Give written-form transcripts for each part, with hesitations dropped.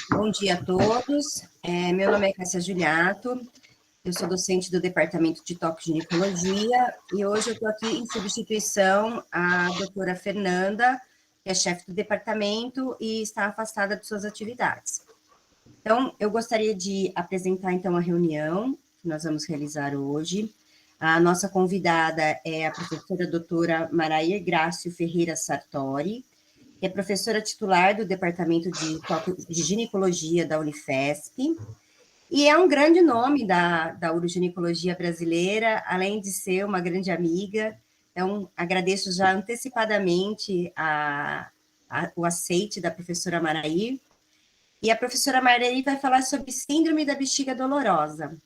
Bom dia a todos. Meu nome é Cássia Giuliato, eu sou docente do Departamento de Toxicologia e hoje eu estou aqui em substituição à doutora Fernanda, que é chefe do departamento e está afastada de suas atividades. Então, eu gostaria de apresentar, então, a reunião que nós vamos realizar hoje. A nossa convidada é a professora doutora Marair Grácio Ferreira Sartori, que é professora titular do Departamento de Ginecologia da Unifesp, e é um grande nome da uroginecologia brasileira, além de ser uma grande amiga. Então, agradeço já antecipadamente o aceite da professora Marair. E a professora Marair vai falar sobre síndrome da bexiga dolorosa.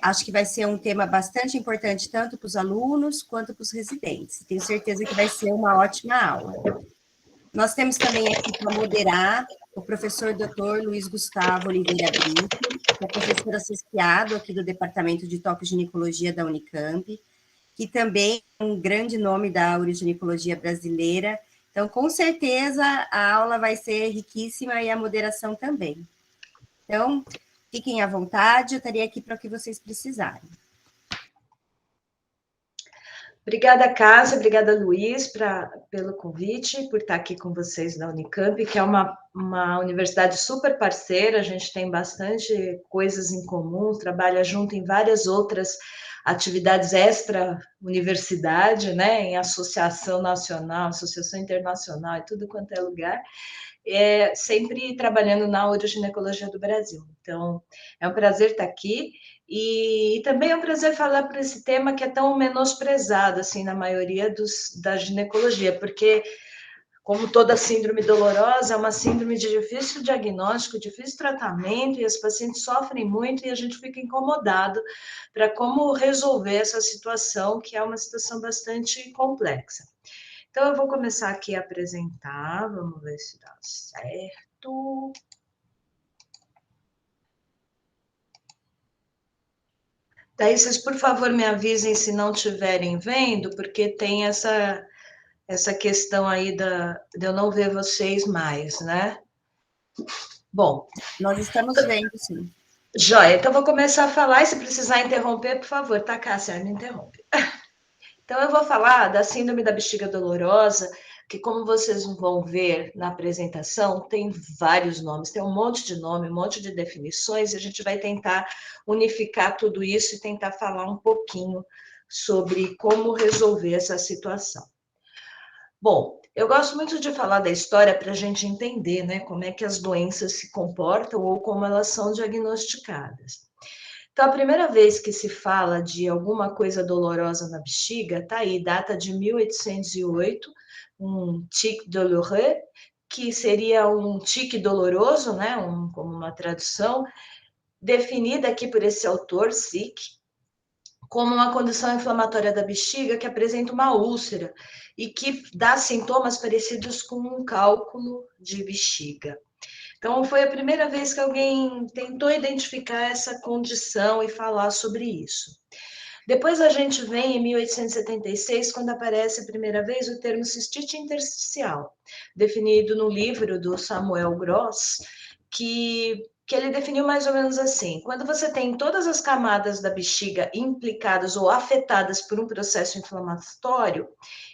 Acho que vai ser um tema bastante importante, tanto para os alunos quanto para os residentes. Tenho certeza que vai ser uma ótima aula. Nós temos também aqui para moderar o professor Dr. Luiz Gustavo Oliveira Brito, que é professor associado aqui do Departamento de Toxicologia da Unicamp, que também é um grande nome da uroginecologia brasileira. Então, com certeza, a aula vai ser riquíssima e a moderação também. Então, fiquem à vontade, eu estaria aqui para o que vocês precisarem. Obrigada, Cássia, obrigada, Luiz, pelo convite, por estar aqui com vocês na Unicamp, que é uma universidade super parceira, a gente tem bastante coisas em comum, trabalha junto em várias outras atividades extra-universidade, né, em associação nacional, associação internacional e tudo quanto é lugar, sempre trabalhando na uroginecologia do Brasil. Então, é um prazer estar aqui. E também é um prazer falar por esse tema que é tão menosprezado, assim, na maioria da ginecologia, porque, como toda síndrome dolorosa, é uma síndrome de difícil diagnóstico, difícil tratamento, e as pacientes sofrem muito, e a gente fica incomodado para como resolver essa situação, que é uma situação bastante complexa. Então, eu vou começar aqui a apresentar, vamos ver se dá certo. Daí, vocês, por favor, me avisem se não estiverem vendo, porque tem essa questão aí de eu não ver vocês mais, né? Bom. Nós estamos vendo, sim. Joia, então vou começar a falar, e se precisar interromper, por favor, tá, Cássia? Me interrompe. Então, eu vou falar da síndrome da bexiga dolorosa, que, como vocês vão ver na apresentação, tem vários nomes, tem um monte de nome, um monte de definições, e a gente vai tentar unificar tudo isso e tentar falar um pouquinho sobre como resolver essa situação. Bom, eu gosto muito de falar da história para a gente entender, né, como é que as doenças se comportam ou como elas são diagnosticadas. Então, a primeira vez que se fala de alguma coisa dolorosa na bexiga, tá aí, data de 1808, um tic douloureux, que seria um tique doloroso, né, como uma tradução, definida aqui por esse autor, Sick, como uma condição inflamatória da bexiga que apresenta uma úlcera e que dá sintomas parecidos com um cálculo de bexiga. Então, foi a primeira vez que alguém tentou identificar essa condição e falar sobre isso. Depois a gente vem em 1876, quando aparece a primeira vez o termo cistite intersticial, definido no livro do Samuel Gross, que ele definiu mais ou menos assim: quando você tem todas as camadas da bexiga implicadas ou afetadas por um processo inflamatório,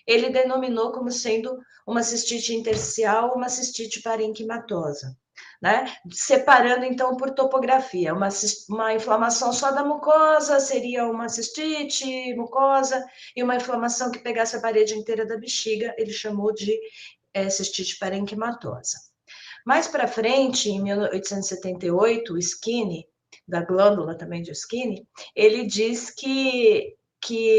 ele denominou como sendo uma cistite intersticial ou uma cistite parenquimatosa. Né? Separando, então, por topografia. Uma inflamação só da mucosa seria uma cistite mucosa, e uma inflamação que pegasse a parede inteira da bexiga, ele chamou de cistite parenquimatosa. Mais para frente, em 1878, o Skinny, da glândula também de Skinny, ele diz que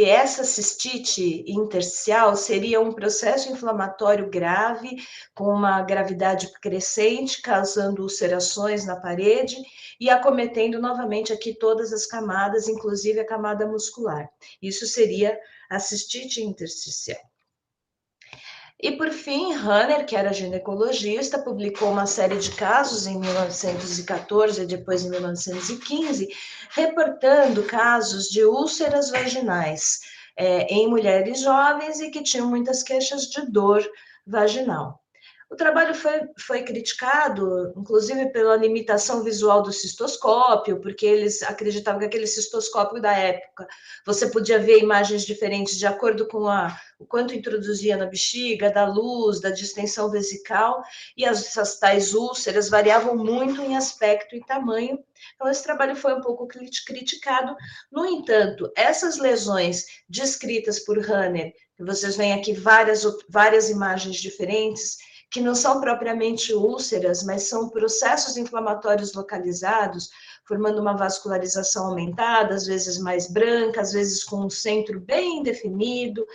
essa cistite intersticial seria um processo inflamatório grave, com uma gravidade crescente, causando ulcerações na parede e acometendo novamente aqui todas as camadas, inclusive a camada muscular. Isso seria a cistite intersticial. E, por fim, Hanner, que era ginecologista, publicou uma série de casos em 1914 e depois em 1915, reportando casos de úlceras vaginais em mulheres jovens e que tinham muitas queixas de dor vaginal. O trabalho foi criticado, inclusive pela limitação visual do cistoscópio, porque eles acreditavam que aquele cistoscópio da época, você podia ver imagens diferentes de acordo com o quanto introduzia na bexiga, da luz, da distensão vesical, e essas tais úlceras variavam muito em aspecto e tamanho. Então, esse trabalho foi um pouco criticado. No entanto, essas lesões descritas por Hanner, vocês veem aqui várias imagens diferentes, que não são propriamente úlceras, mas são processos inflamatórios localizados, formando uma vascularização aumentada, às vezes mais branca, às vezes com um centro bem definido.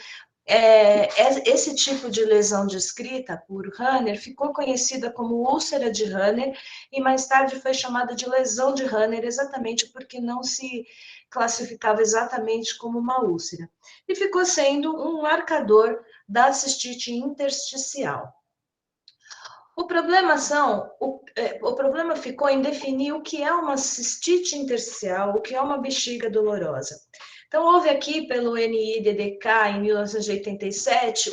Esse tipo de lesão descrita por Hanner ficou conhecida como úlcera de Hanner e mais tarde foi chamada de lesão de Hanner, exatamente porque não se classificava exatamente como uma úlcera. E ficou sendo um marcador da cistite intersticial. O problema ficou em definir o que é uma cistite intersticial, o que é uma bexiga dolorosa. Então, houve aqui pelo NIDDK, em 1987,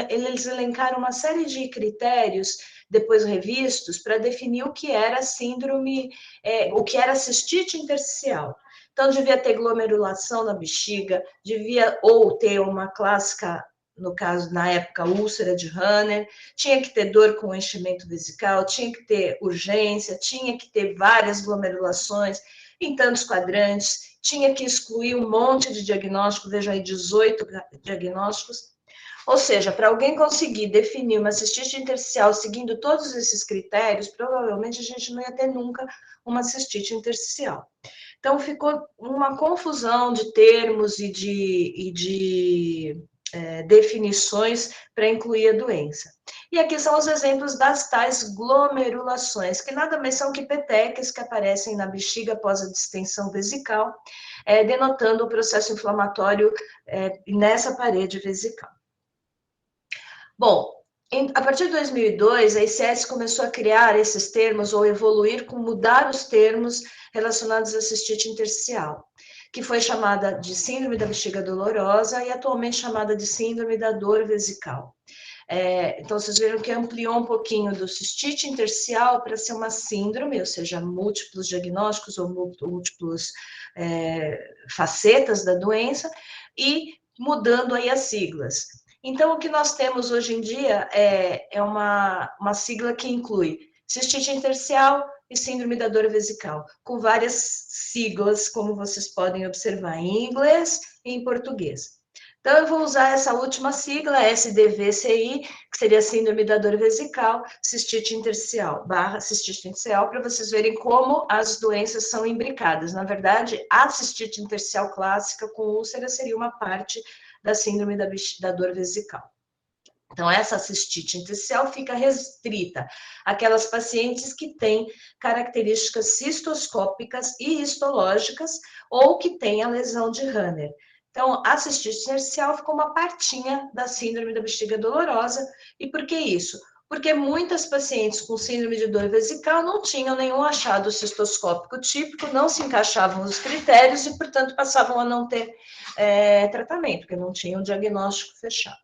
eles elencaram uma série de critérios, depois revistos, para definir o que era síndrome, o que era cistite intersticial. Então, devia ter glomerulação na bexiga, devia ou ter uma clássica, no caso, na época, úlcera de Hanner, tinha que ter dor com enchimento vesical, tinha que ter urgência, tinha que ter várias glomerulações em tantos quadrantes, tinha que excluir um monte de diagnóstico, vejam aí, 18 diagnósticos. Ou seja, para alguém conseguir definir uma cistite intersticial seguindo todos esses critérios, provavelmente a gente não ia ter nunca uma cistite intersticial. Então, ficou uma confusão de termos e de definições para incluir a doença. E aqui são os exemplos das tais glomerulações, que nada mais são que petecas que aparecem na bexiga após a distensão vesical, denotando o processo inflamatório nessa parede vesical. Bom, a partir de 2002, a ICS começou a criar esses termos, ou evoluir com mudar os termos relacionados à cistite intersticial, que foi chamada de síndrome da bexiga dolorosa e atualmente chamada de síndrome da dor vesical. Então, vocês viram que ampliou um pouquinho do cistite intersticial para ser uma síndrome, ou seja, múltiplos diagnósticos ou múltiplos facetas da doença, e mudando aí as siglas. Então, o que nós temos hoje em dia é uma sigla que inclui cistite intersticial e síndrome da dor vesical, com várias siglas, como vocês podem observar em inglês e em português. Então, eu vou usar essa última sigla, SDVCI, que seria síndrome da dor vesical, cistite intersticial, cistite intersticial, para vocês verem como as doenças são imbricadas. Na verdade, a cistite intersticial clássica com úlcera seria uma parte da síndrome da dor vesical. Então, essa cistite intersticial fica restrita àquelas pacientes que têm características cistoscópicas e histológicas ou que têm a lesão de Hanner. Então, a cistite intersticial ficou uma partinha da síndrome da bexiga dolorosa. E por que isso? Porque muitas pacientes com síndrome de dor vesical não tinham nenhum achado cistoscópico típico, não se encaixavam nos critérios e, portanto, passavam a não ter tratamento, porque não tinham diagnóstico fechado.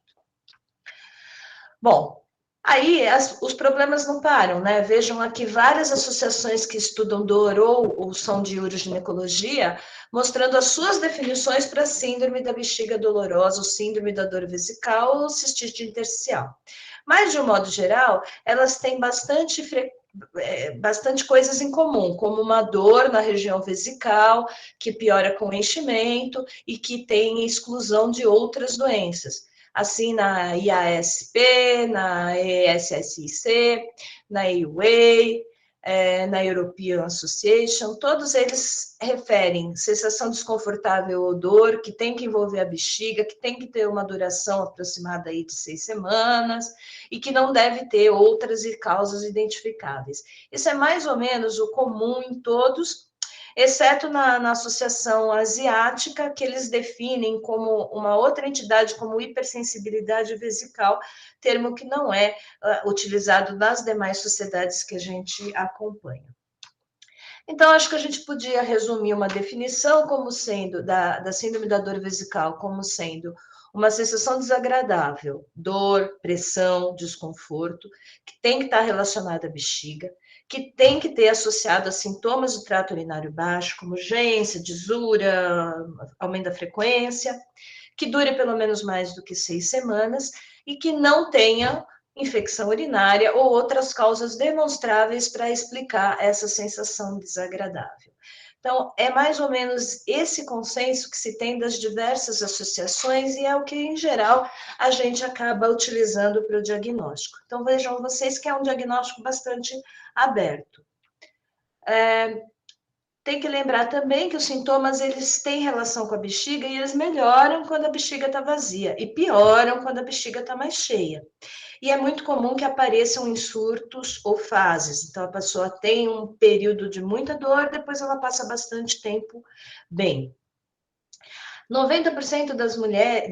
Bom, aí os problemas não param, né? Vejam aqui várias associações que estudam dor ou são de uroginecologia, mostrando as suas definições para síndrome da bexiga dolorosa, ou síndrome da dor vesical, ou cistite intersticial. Mas, de um modo geral, elas têm bastante coisas em comum, como uma dor na região vesical, que piora com o enchimento e que tem exclusão de outras doenças. Assim, na IASP, na ESSIC, na EUA, na European Association, todos eles referem sensação desconfortável ou dor, que tem que envolver a bexiga, que tem que ter uma duração aproximada aí de 6 semanas, e que não deve ter outras causas identificáveis. Isso é mais ou menos o comum em todos, exceto na Associação Asiática, que eles definem como uma outra entidade, como hipersensibilidade vesical, termo que não é utilizado nas demais sociedades que a gente acompanha. Então, acho que a gente podia resumir uma definição como sendo, da síndrome da dor vesical, como sendo uma sensação desagradável, dor, pressão, desconforto, que tem que estar relacionada à bexiga, que tem que ter associado a sintomas do trato urinário baixo, como urgência, disúria, aumento da frequência, que dure pelo menos mais do que 6 semanas e que não tenha infecção urinária ou outras causas demonstráveis para explicar essa sensação desagradável. Então, é mais ou menos esse consenso que se tem das diversas associações e é o que, em geral, a gente acaba utilizando para o diagnóstico. Então, vejam vocês que é um diagnóstico bastante aberto. Tem que lembrar também que os sintomas, eles têm relação com a bexiga e eles melhoram quando a bexiga está vazia e pioram quando a bexiga está mais cheia. E é muito comum que apareçam em surtos ou fases. Então, a pessoa tem um período de muita dor, depois ela passa bastante tempo bem. 90% das mulheres,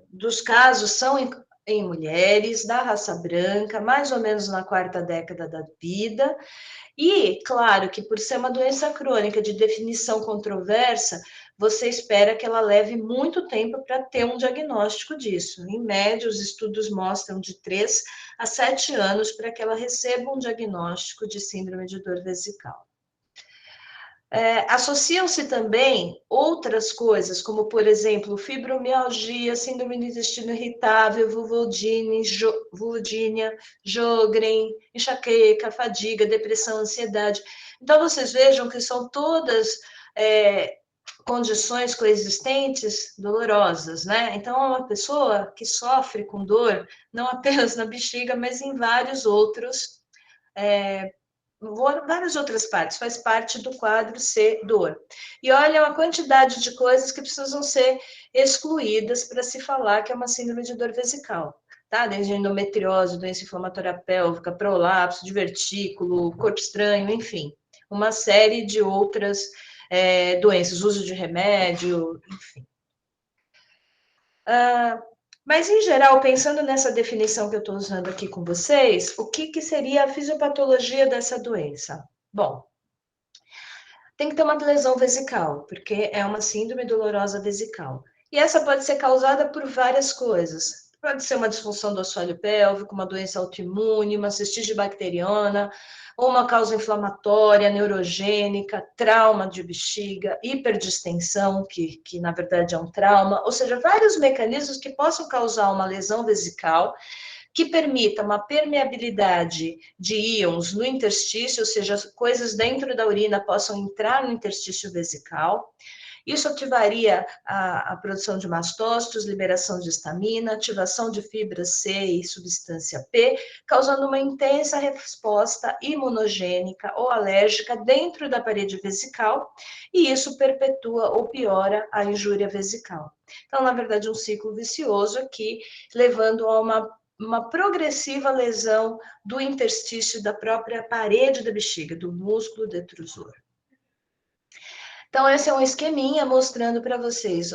dos casos são em mulheres da raça branca, mais ou menos na 4ª década da vida. E, claro, que por ser uma doença crônica de definição controversa, você espera que ela leve muito tempo para ter um diagnóstico disso. Em média, os estudos mostram de 3 a 7 anos para que ela receba um diagnóstico de síndrome de dor vesical. Associam-se também outras coisas, como, por exemplo, fibromialgia, síndrome do intestino irritável, vulvodínia, Sjögren, enxaqueca, fadiga, depressão, ansiedade. Então, vocês vejam que são todas condições coexistentes dolorosas, né? Então, é uma pessoa que sofre com dor, não apenas na bexiga, mas em várias outras partes, faz parte do quadro C, dor. E olha a quantidade de coisas que precisam ser excluídas para se falar que é uma síndrome de dor vesical, tá? Desde endometriose, doença inflamatória pélvica, prolapso, divertículo, corpo estranho, enfim, uma série de outras doenças, uso de remédio, enfim. Mas, em geral, pensando nessa definição que eu estou usando aqui com vocês, o que seria a fisiopatologia dessa doença? Bom, tem que ter uma lesão vesical, porque é uma síndrome dolorosa vesical. E essa pode ser causada por várias coisas. Pode ser uma disfunção do assoalho pélvico, uma doença autoimune, uma cistite bacteriana, ou uma causa inflamatória, neurogênica, trauma de bexiga, hiperdistensão, que na verdade é um trauma, ou seja, vários mecanismos que possam causar uma lesão vesical que permita uma permeabilidade de íons no interstício, ou seja, coisas dentro da urina possam entrar no interstício vesical. Isso ativaria a produção de mastócitos, liberação de histamina, ativação de fibra C e substância P, causando uma intensa resposta imunogênica ou alérgica dentro da parede vesical, e isso perpetua ou piora a injúria vesical. Então, na verdade, um ciclo vicioso aqui, levando a uma progressiva lesão do interstício da própria parede da bexiga, do músculo detrusor. Então, esse é um esqueminha mostrando para vocês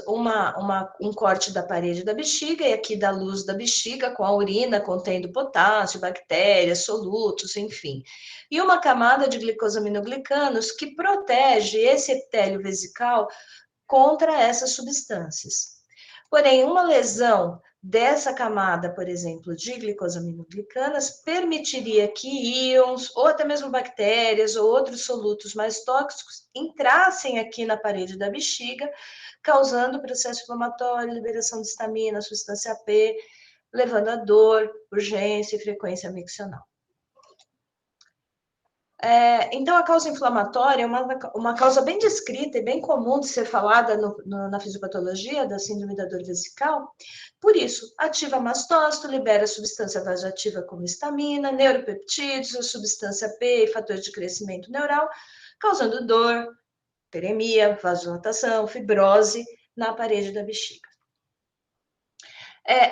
um corte da parede da bexiga e aqui da luz da bexiga com a urina contendo potássio, bactérias, solutos, enfim. E uma camada de glicosaminoglicanos que protege esse epitélio vesical contra essas substâncias. Porém, uma lesão dessa camada, por exemplo, de glicosaminoglicanas, permitiria que íons, ou até mesmo bactérias, ou outros solutos mais tóxicos, entrassem aqui na parede da bexiga, causando processo inflamatório, liberação de histamina, substância P, levando a dor, urgência e frequência miccional. Então, a causa inflamatória é uma causa bem descrita e bem comum de ser falada na fisiopatologia da síndrome da dor vesical. Por isso, ativa mastócito, libera substância vasoativa como histamina, neuropeptídeos, a substância P e fatores de crescimento neural, causando dor, hiperemia, vasodilatação, fibrose na parede da bexiga.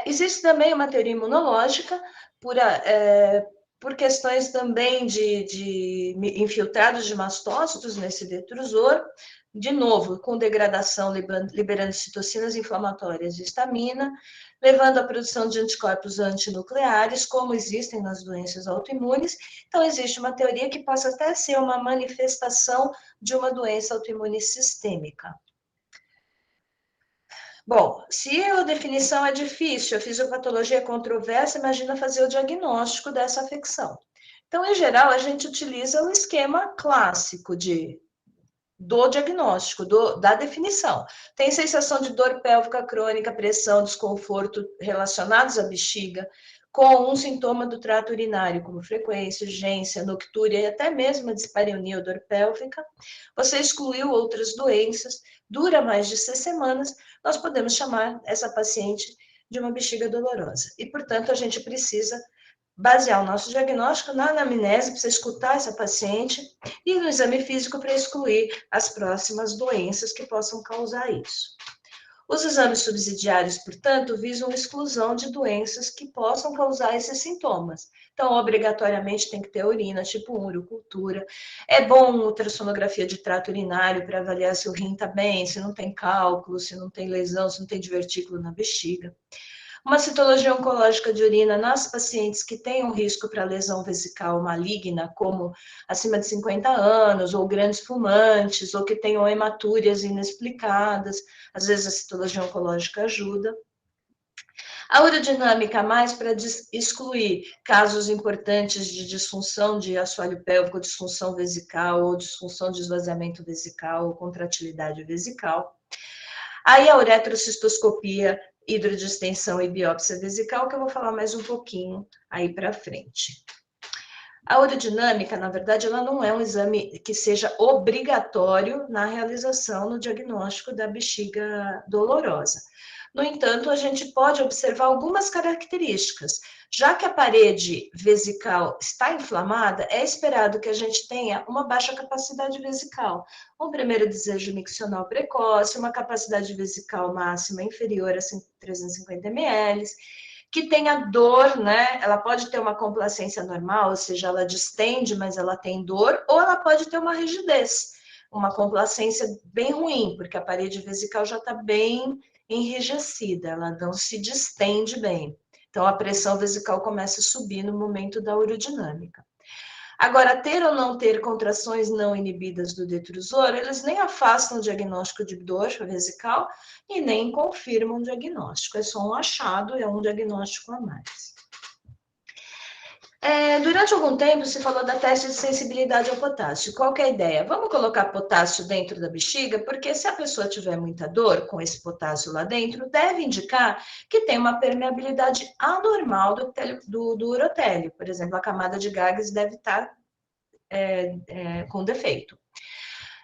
Existe também uma teoria imunológica por questões também de infiltrados de mastócitos nesse detrusor, de novo, com degradação, liberando citocinas inflamatórias e histamina, levando à produção de anticorpos antinucleares, como existem nas doenças autoimunes. Então, existe uma teoria que possa até ser uma manifestação de uma doença autoimune sistêmica. Bom, se a definição é difícil, a fisiopatologia é controversa, imagina fazer o diagnóstico dessa afecção. Então, em geral, a gente utiliza o esquema clássico do diagnóstico, da definição. Tem sensação de dor pélvica crônica, pressão, desconforto relacionados à bexiga, com um sintoma do trato urinário, como frequência, urgência, noctúria e até mesmo a dispareunia ou dor pélvica. Você excluiu outras doenças, dura mais de 6 semanas, nós podemos chamar essa paciente de uma bexiga dolorosa. E, portanto, a gente precisa basear o nosso diagnóstico na anamnese, para você escutar essa paciente, e no exame físico para excluir as próximas doenças que possam causar isso. Os exames subsidiários, portanto, visam a exclusão de doenças que possam causar esses sintomas. Então, obrigatoriamente tem que ter urina, tipo 1, urocultura. É bom ultrassonografia de trato urinário para avaliar se o rim está bem, se não tem cálculo, se não tem lesão, se não tem divertículo na bexiga. Uma citologia oncológica de urina nas pacientes que tenham risco para lesão vesical maligna, como acima de 50 anos, ou grandes fumantes, ou que tenham hematúrias inexplicadas. Às vezes a citologia oncológica ajuda. A urodinâmica mais para excluir casos importantes de disfunção de assoalho pélvico, disfunção vesical, ou disfunção de esvaziamento vesical, ou contratilidade vesical. Aí a uretrocistoscopia, hidrodistensão e biópsia vesical, que eu vou falar mais um pouquinho aí para frente. A urodinâmica, na verdade, ela não é um exame que seja obrigatório na realização no diagnóstico da bexiga dolorosa. No entanto, a gente pode observar algumas características. Já que a parede vesical está inflamada, é esperado que a gente tenha uma baixa capacidade vesical, um primeiro desejo miccional precoce, uma capacidade vesical máxima inferior a 350 ml, que tenha dor, né? Ela pode ter uma complacência normal, ou seja, ela distende, mas ela tem dor, ou ela pode ter uma rigidez, uma complacência bem ruim, porque a parede vesical já está bem enrijecida, ela não se distende bem. Então, a pressão vesical começa a subir no momento da urodinâmica. Agora, ter ou não ter contrações não inibidas do detrusor, eles nem afastam o diagnóstico de dor vesical e nem confirmam o diagnóstico. É só um achado, é um diagnóstico a mais. Durante algum tempo se falou da teste de sensibilidade ao potássio. Qual que é a ideia? Vamos colocar potássio dentro da bexiga, porque se a pessoa tiver muita dor com esse potássio lá dentro, deve indicar que tem uma permeabilidade anormal do urotélio. Por exemplo, a camada de Gages deve estar com defeito.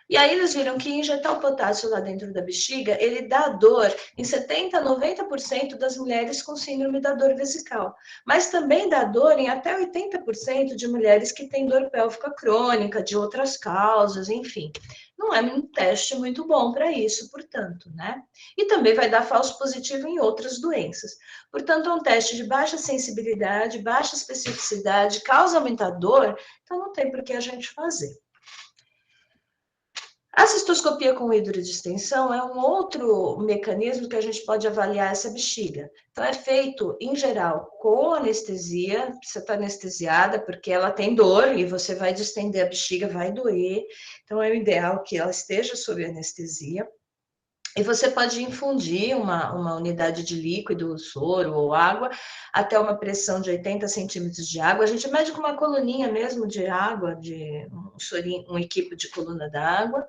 E aí eles viram que injetar o potássio lá dentro da bexiga, ele dá dor em 70% a 90% das mulheres com síndrome da dor vesical. Mas também dá dor em até 80% de mulheres que têm dor pélvica crônica, de outras causas, enfim. Não é um teste muito bom para isso, portanto, né? E também vai dar falso positivo em outras doenças. Portanto, é um teste de baixa sensibilidade, baixa especificidade, causa muita dor, então não tem por que a gente fazer. A cistoscopia com hidrodistensão é um outro mecanismo que a gente pode avaliar essa bexiga. Então, é feito, em geral, com anestesia, você está anestesiada porque ela tem dor e você vai distender a bexiga, vai doer. Então, é o ideal que ela esteja sob anestesia. E você pode infundir uma unidade de líquido, soro ou água, até uma pressão de 80 centímetros de água. A gente mede com uma coluninha mesmo de água, de um equipo de coluna d'água.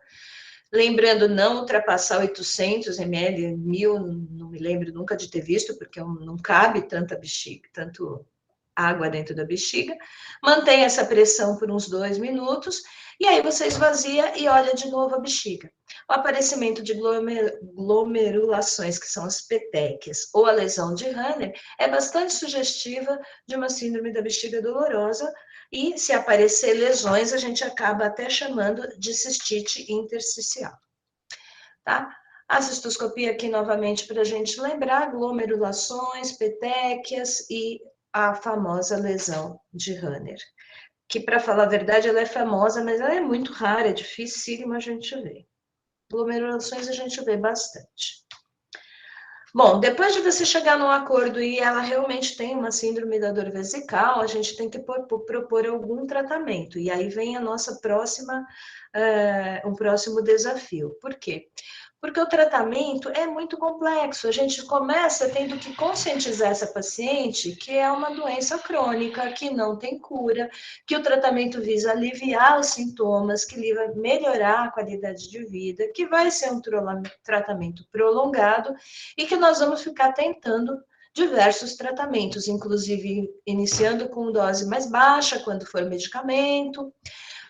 Lembrando, não ultrapassar 800 ml, 1000, não me lembro nunca de ter visto, porque não cabe tanta bexiga, tanto água dentro da bexiga. Mantém essa pressão por uns 2 minutos, e aí você esvazia e olha de novo a bexiga. O aparecimento de glomerulações, que são as petequias, ou a lesão de Ranner, é bastante sugestiva de uma síndrome da bexiga dolorosa, e se aparecer lesões, a gente acaba até chamando de cistite intersticial. Tá? A cistoscopia aqui novamente para a gente lembrar, glomerulações, petequias e a famosa lesão de Ranner, que, para falar a verdade, ela é famosa, mas ela é muito rara, é dificílima a gente ver. Glomerulações a gente vê bastante. Bom, depois de você chegar num acordo e ela realmente tem uma síndrome da dor vesical, a gente tem que propor algum tratamento. E aí vem a nossa próxima, um próximo desafio. Por quê? Porque o tratamento é muito complexo. A gente começa tendo que conscientizar essa paciente que é uma doença crônica, que não tem cura, que o tratamento visa aliviar os sintomas, que vai melhorar a qualidade de vida, que vai ser um tratamento prolongado e que nós vamos ficar tentando diversos tratamentos, inclusive iniciando com dose mais baixa, quando for medicamento,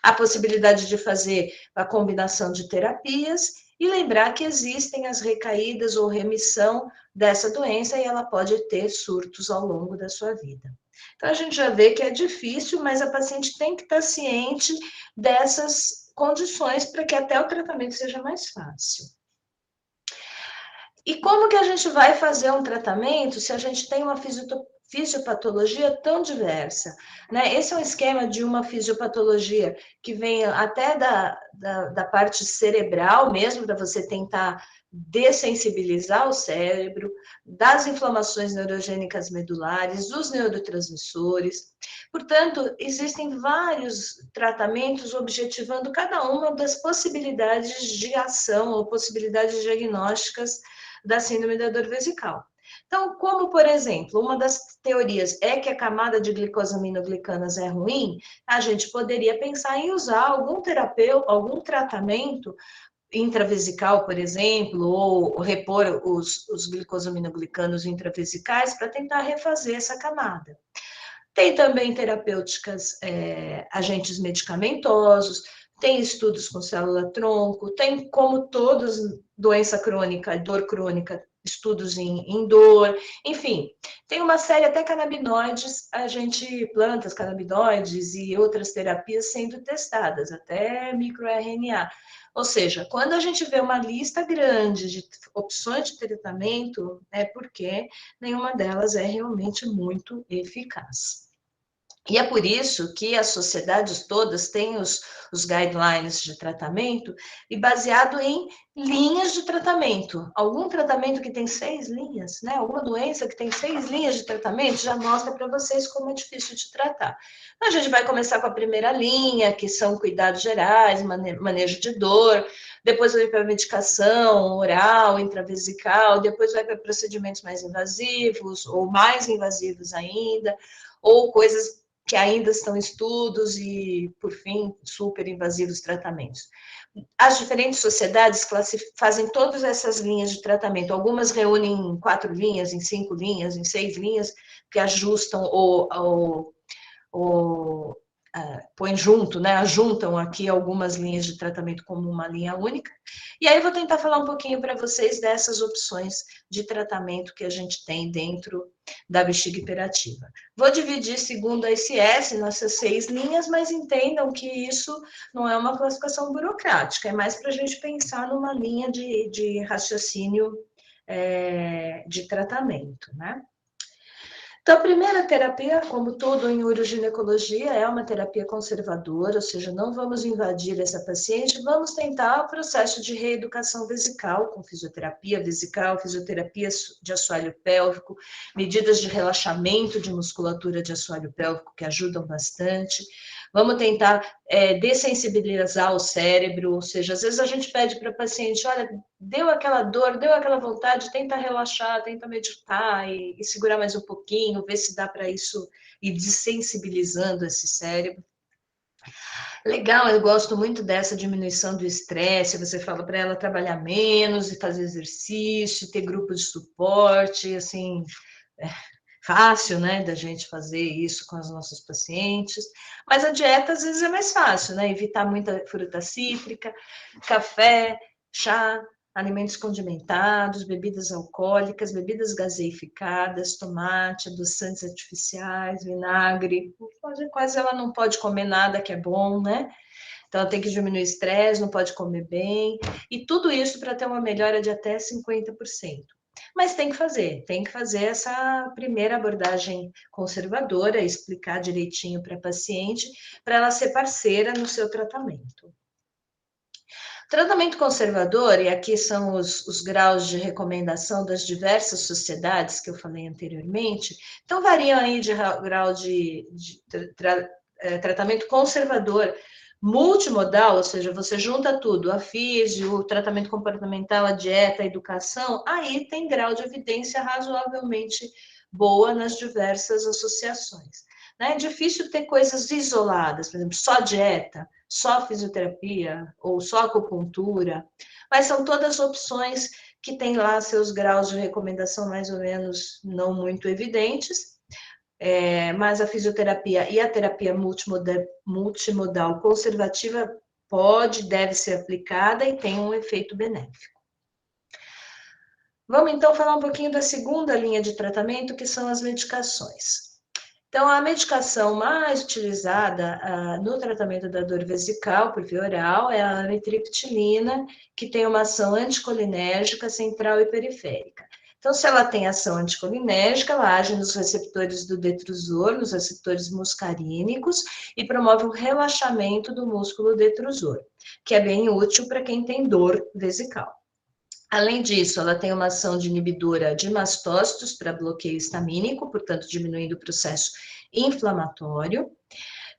a possibilidade de fazer a combinação de terapias e lembrar que existem as recaídas ou remissão dessa doença e ela pode ter surtos ao longo da sua vida. Então, a gente já vê que é difícil, mas a paciente tem que estar ciente dessas condições para que até o tratamento seja mais fácil. E como que a gente vai fazer um tratamento se a gente tem uma fisiopatologia tão diversa, né? Esse é um esquema de uma fisiopatologia que vem até da parte cerebral mesmo, para você tentar dessensibilizar o cérebro, das inflamações neurogênicas medulares, dos neurotransmissores. Portanto, existem vários tratamentos objetivando cada uma das possibilidades de ação ou possibilidades diagnósticas da síndrome da dor vesical. Então, como, por exemplo, uma das teorias é que a camada de glicosaminoglicanas é ruim, a gente poderia pensar em usar algum terapeuta, algum tratamento intravesical, por exemplo, ou repor os glicosaminoglicanos intravesicais para tentar refazer essa camada. Tem também terapêuticas, agentes medicamentosos, tem estudos com célula-tronco, tem, como todas, doença crônica, dor crônica, estudos em dor, enfim, tem uma série até canabinoides, plantas canabinoides e outras terapias sendo testadas, até microRNA. Ou seja, quando a gente vê uma lista grande de opções de tratamento, é porque nenhuma delas é realmente muito eficaz. E é por isso que as sociedades todas têm os guidelines de tratamento e baseado em linhas de tratamento. Algum tratamento que tem 6 linhas, né? Alguma doença que tem 6 linhas de tratamento já mostra para vocês como é difícil de tratar. Então, a gente vai começar com a primeira linha, que são cuidados gerais, manejo de dor, depois vai para a medicação oral, intravesical, depois vai para procedimentos mais invasivos ou mais invasivos ainda, ou coisas que ainda estão em estudos e, por fim, super invasivos tratamentos. As diferentes sociedades fazem todas essas linhas de tratamento. Algumas reúnem em 4 linhas, em 5 linhas, em 6 linhas, que ajustam ou põem junto, né? Ajuntam aqui algumas linhas de tratamento como uma linha única. E aí eu vou tentar falar um pouquinho para vocês dessas opções de tratamento que a gente tem dentro da bexiga hiperativa. Vou dividir segundo a SS nessas 6 linhas, mas entendam que isso não é uma classificação burocrática, é mais para a gente pensar numa linha de raciocínio de tratamento, né? Então, a primeira terapia, como tudo em uroginecologia, é uma terapia conservadora, ou seja, não vamos invadir essa paciente, vamos tentar o processo de reeducação vesical, com fisioterapia vesical, fisioterapia de assoalho pélvico, medidas de relaxamento de musculatura de assoalho pélvico que ajudam bastante. Vamos tentar dessensibilizar o cérebro, ou seja, às vezes a gente pede para a paciente, olha, deu aquela dor, deu aquela vontade, tenta relaxar, tenta meditar e segurar mais um pouquinho, ver se dá para isso ir desensibilizando esse cérebro. Legal, eu gosto muito dessa diminuição do estresse, você fala para ela trabalhar menos e fazer exercício, ter grupo de suporte, assim, fácil, né, da gente fazer isso com as nossas pacientes, mas a dieta às vezes é mais fácil, né, evitar muita fruta cítrica, café, chá, alimentos condimentados, bebidas alcoólicas, bebidas gaseificadas, tomate, adoçantes artificiais, vinagre, quase ela não pode comer nada que é bom, né, então ela tem que diminuir o estresse, não pode comer bem, e tudo isso para ter uma melhora de até 50%. Mas tem que fazer essa primeira abordagem conservadora, explicar direitinho para a paciente, para ela ser parceira no seu tratamento. Tratamento conservador, e aqui são os graus de recomendação das diversas sociedades que eu falei anteriormente, então variam aí de grau de tratamento conservador, Multimodal, ou seja, você junta tudo, a físio, o tratamento comportamental, a dieta, a educação, aí tem grau de evidência razoavelmente boa nas diversas associações. Né? É difícil ter coisas isoladas, por exemplo, só dieta, só fisioterapia ou só acupuntura, mas são todas opções que têm lá seus graus de recomendação mais ou menos não muito evidentes, mas a fisioterapia e a terapia multimodal conservativa deve ser aplicada e tem um efeito benéfico. Vamos então falar um pouquinho da segunda linha de tratamento, que são as medicações. Então, a medicação mais utilizada no tratamento da dor vesical por via oral é a amitriptilina, que tem uma ação anticolinérgica central e periférica. Então, se ela tem ação anticolinérgica, ela age nos receptores do detrusor, nos receptores muscarínicos, e promove o relaxamento do músculo detrusor, que é bem útil para quem tem dor vesical. Além disso, ela tem uma ação de inibidora de mastócitos para bloqueio histamínico, portanto, diminuindo o processo inflamatório.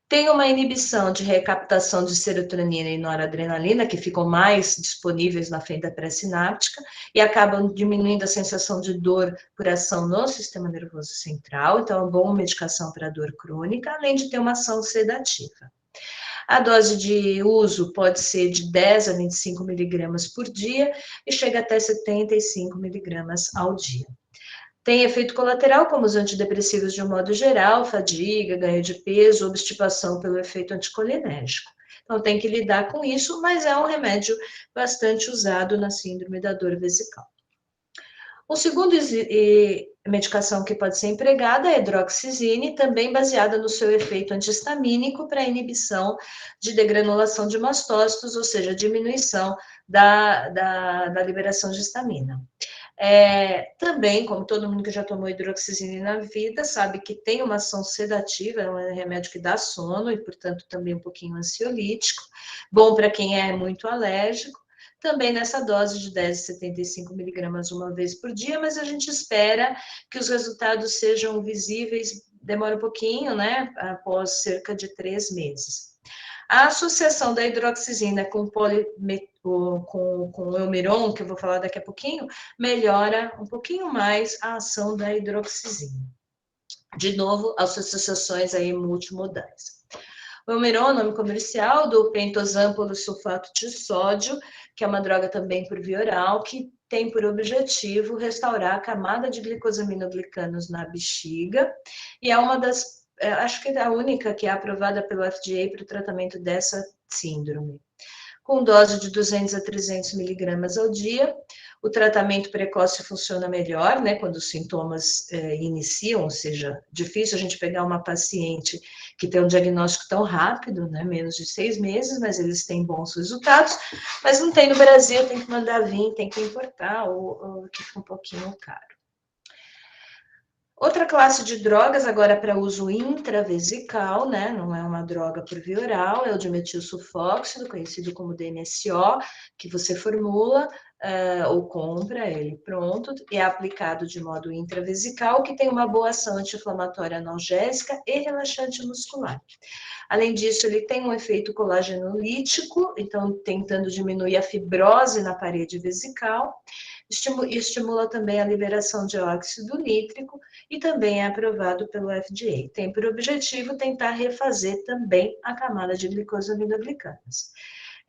Tem uma inibição de recaptação de serotonina e noradrenalina, que ficam mais disponíveis na frente da pré-sináptica, e acabam diminuindo a sensação de dor por ação no sistema nervoso central. Então, é uma boa medicação para dor crônica, além de ter uma ação sedativa. A dose de uso pode ser de 10 a 25 miligramas por dia e chega até 75 miligramas ao dia. Tem efeito colateral, como os antidepressivos de um modo geral, fadiga, ganho de peso, obstipação pelo efeito anticolinérgico. Então, tem que lidar com isso, mas é um remédio bastante usado na síndrome da dor vesical. O segundo medicação que pode ser empregada é a hidroxizine, também baseada no seu efeito antihistamínico para inibição de degranulação de mastócitos, ou seja, diminuição da liberação de histamina. Também, como todo mundo que já tomou hidroxizine na vida, sabe que tem uma ação sedativa, é um remédio que dá sono e, portanto, também um pouquinho ansiolítico, bom para quem é muito alérgico. Também nessa dose de 10 a 75 miligramas uma vez por dia, mas a gente espera que os resultados sejam visíveis, demora um pouquinho, né, após cerca de 3 meses. A associação da hidroxizina com o Eumiron, que eu vou falar daqui a pouquinho, melhora um pouquinho mais a ação da hidroxizina. De novo, as associações aí multimodais. O Eumiron, nome comercial do pentosan polisulfato de sódio, que é uma droga também por via oral, que tem por objetivo restaurar a camada de glicosaminoglicanos na bexiga, e é uma das, acho que é a única que é aprovada pelo FDA para o tratamento dessa síndrome. Com dose de 200 a 300 miligramas ao dia, o tratamento precoce funciona melhor, né, quando os sintomas iniciam, ou seja, difícil a gente pegar uma paciente que tem um diagnóstico tão rápido, né, menos de 6 meses, mas eles têm bons resultados, mas não tem no Brasil, tem que mandar vir, tem que importar, ou que fica um pouquinho caro. Outra classe de drogas, agora para uso intravesical, né? Não é uma droga por via oral, é o dimetilsulfóxido, conhecido como DMSO, que você formula ou compra ele pronto, e é aplicado de modo intravesical, que tem uma boa ação anti-inflamatória analgésica e relaxante muscular. Além disso, ele tem um efeito colagenolítico, então tentando diminuir a fibrose na parede vesical, estimula também a liberação de óxido nítrico e também é aprovado pelo FDA. Tem por objetivo tentar refazer também a camada de glicosaminoglicanas.